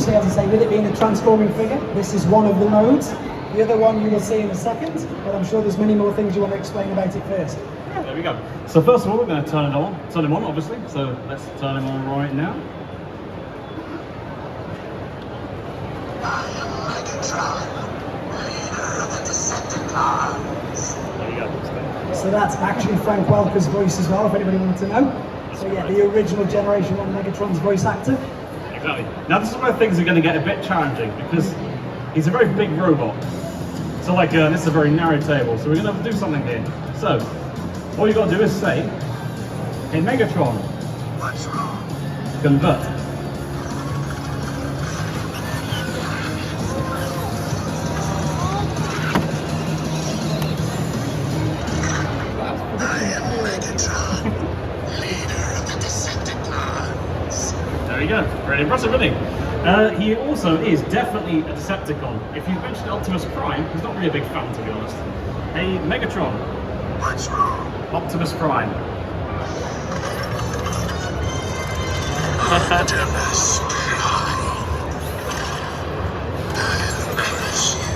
obviously, as I say, with it being a transforming figure, this is one of the modes. The other one you will see in a second, but I'm sure there's many more things you want to explain about it first. Yeah, there we go. So first of all, we're going to turn him on, obviously. So let's turn him on right now. I am Megatron, leader of the Decepticons. There you go. So that's actually Frank Welker's voice as well, if anybody wanted to know. So yeah, the original Generation 1 Megatron's voice actor. Exactly. Now this is where things are going to get a bit challenging because he's a very big robot. So like this is a very narrow table, so we're going to have to do something here. So all you got to do is say, "Hey Megatron, What's wrong? convert." I am Megatron, leader of the Decepticons. There you go. Very impressive, isn't he? He also is definitely a Decepticon. If you mentioned Optimus Prime, he's not really a big fan, to be honest. Hey, Megatron. What's wrong? Optimus Prime. Optimus Prime. I'll crush you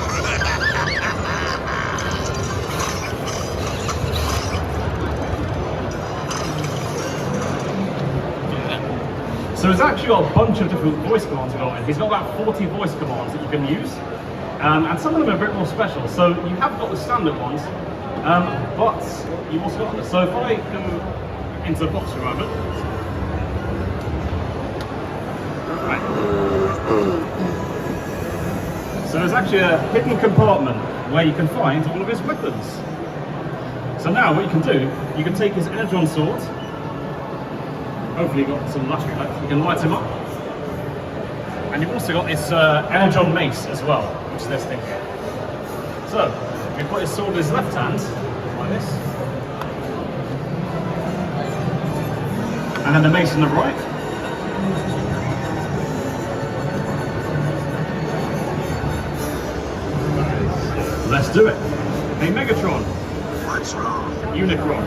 with my bare hands. So there's actually got a bunch of different voice commands going on. He's got about 40 voice commands that you can use. And some of them are a bit more special. So you have got the standard ones, but you've also got others. So if I go into the box for a moment. Right. So there's actually a hidden compartment where you can find all of his weapons. So now what you can do, you can take his Energon sword. Hopefully you've got some battery left. You can light him up. And you've also got this Energon mace as well, which is this thing here. So, we put his sword in his left hand, like this. And then the mace on the right. Let's do it. Hey Megatron. What's wrong? Unicron.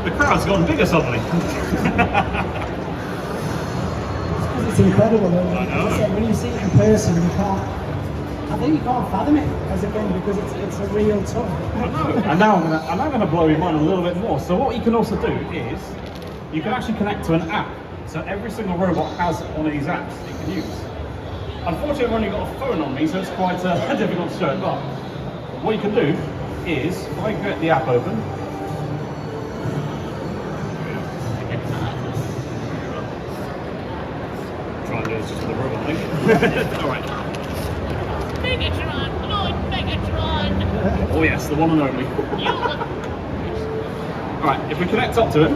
The crowd's gone bigger suddenly. It's incredible though. I know. Like I said, when you see it in person, I think you can't fathom it as a game because it's a real toy. I know. And now I'm going to blow your mind a little bit more. So what you can also do is, you can actually connect to an app. So every single robot has one of these apps that you can use. Unfortunately, I've only got a phone on me, so it's quite difficult to show it. But what you can do is, if I get the app open, try and do this just for the robot thing. All right. Megatron, Lord Megatron. Oh yes, the one and only. All right, if we connect up to him,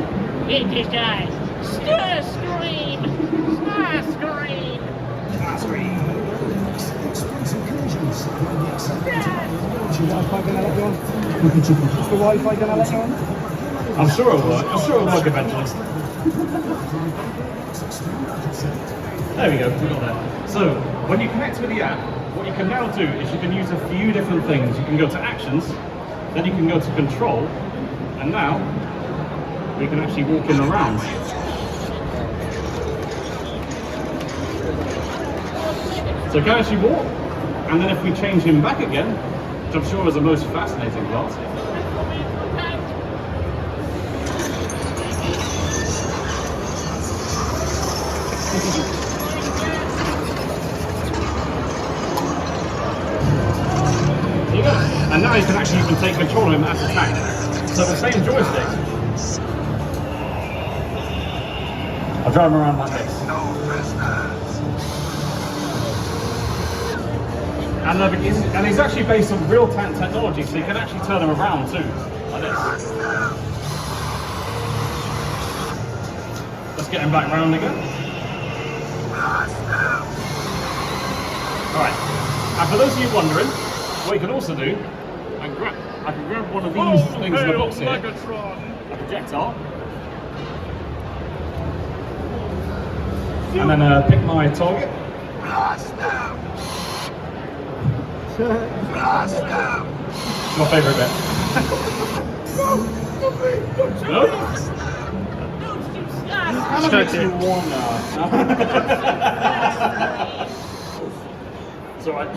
It just dies. Star Scream! Star Scream! Is the Wi-Fi going to let you on? Is the Wi-Fi going to let you on? I'm sure it'll work. I'm sure it'll work eventually. There we go, we got that. So, when you connect with the app, what you can now do is you can use a few different things. You can go to actions, then you can go to control, and now we can actually walk in around. So can actually walk, and then if we change him back again, which I'm sure is the most fascinating part. There you go. And now you can actually take control of him as attack. So the same joystick. I'll drive him around like this. No prisoners. And he's actually based on real-time technology, so you can actually turn him around too, like this. Let's get him back round again. Alright, and for those of you wondering, what you can also do, I can grab one of these things in the box here, Megatron! a projectile. And then pick my target. Blast them! Blast them! It's my favourite bit. No? Don't shoot How Starscream! makes you warm now? It's alright.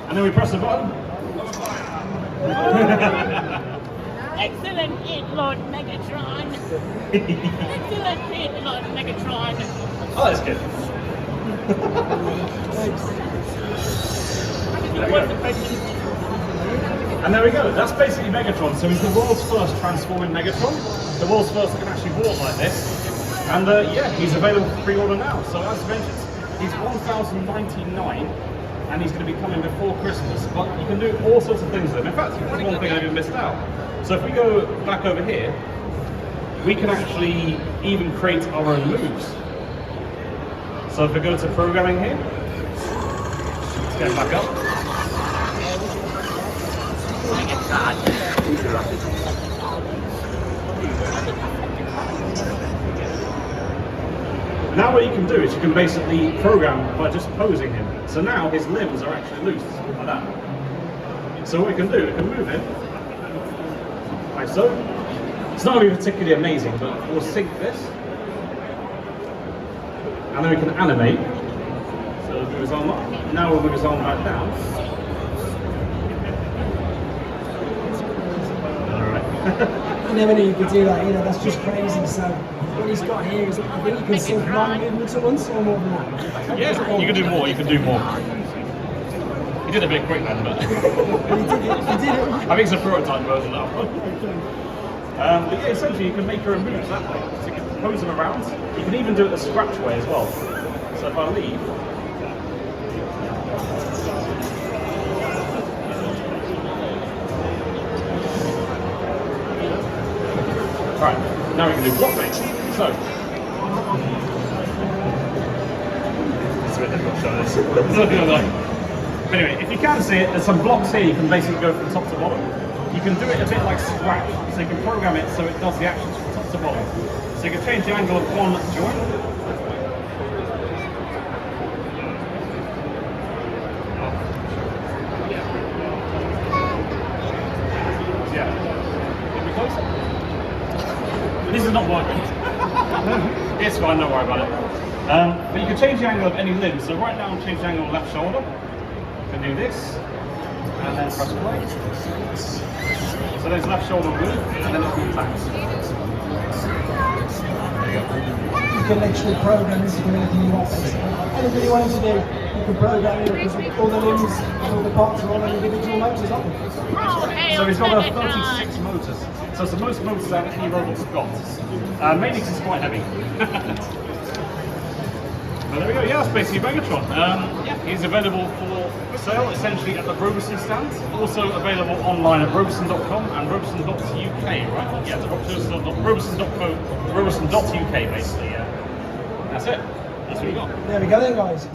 And then we press the button. Excellent hit, Lord Megatron! Excellent hit, Lord Megatron! Oh, that's good. And there we go, that's basically Megatron. So he's the world's first transforming Megatron. The world's first that can actually walk like this. And yeah, he's available for pre-order now. So as mentioned, he's $1,099 and he's going to be coming before Christmas. But you can do all sorts of things with him. In fact, there's one thing I even missed out. So if we go back over here, we can actually even create our own moves. So if we go to programming here, let's get back up. Now what you can do is you can basically program by just posing him. So now his limbs are actually loose, like that. So what we can do, we can move him, like so. It's not going to be particularly amazing, but we'll sync this. And then we can animate. So we'll move his arm up. Now we'll move his arm back down. I never knew you could do that, that's just crazy. So what he's got here is, I think you can sync 9 movements at once or more than that. Yeah, you can do more, you can do more. He did a bit quick then, but He did it. I think it's a prototype version of that one. But yeah, essentially you can make your own moves that way. So you can pose them around. You can even do it the scratch way as well. So if I leave, right, now we can do block make. So, it's a bit difficult to show this. Anyway, if you can see it, there's some blocks here you can basically go from top to bottom. You can do it a bit like Scratch, so you can program it so it does the actions from top to bottom. So you can change the angle of one joint. Yeah. Get me closer. This is not working. It's fine, don't worry about it. But you can change the angle of any limb. So right now I'm changing the angle of left shoulder. You can do this, and then press play. So there's left shoulder move, and then it attacks. There you go. You can literally program this to do anything you want. Anything you want him to do, you can program it because all the limbs and all the parts are all individual motors, aren't they? So he's got 36 motors. So it's the most motors that any robot's got. Mainly because it's quite heavy. But there we go, yeah, that's basically Megatron. Yeah, he's available for sale essentially at the Robosen stand. Also available online at robosen.com and robosen.uk, right? Yeah, robosen.co, robosen.uk basically, yeah. That's it. That's what we got. There we go then, guys.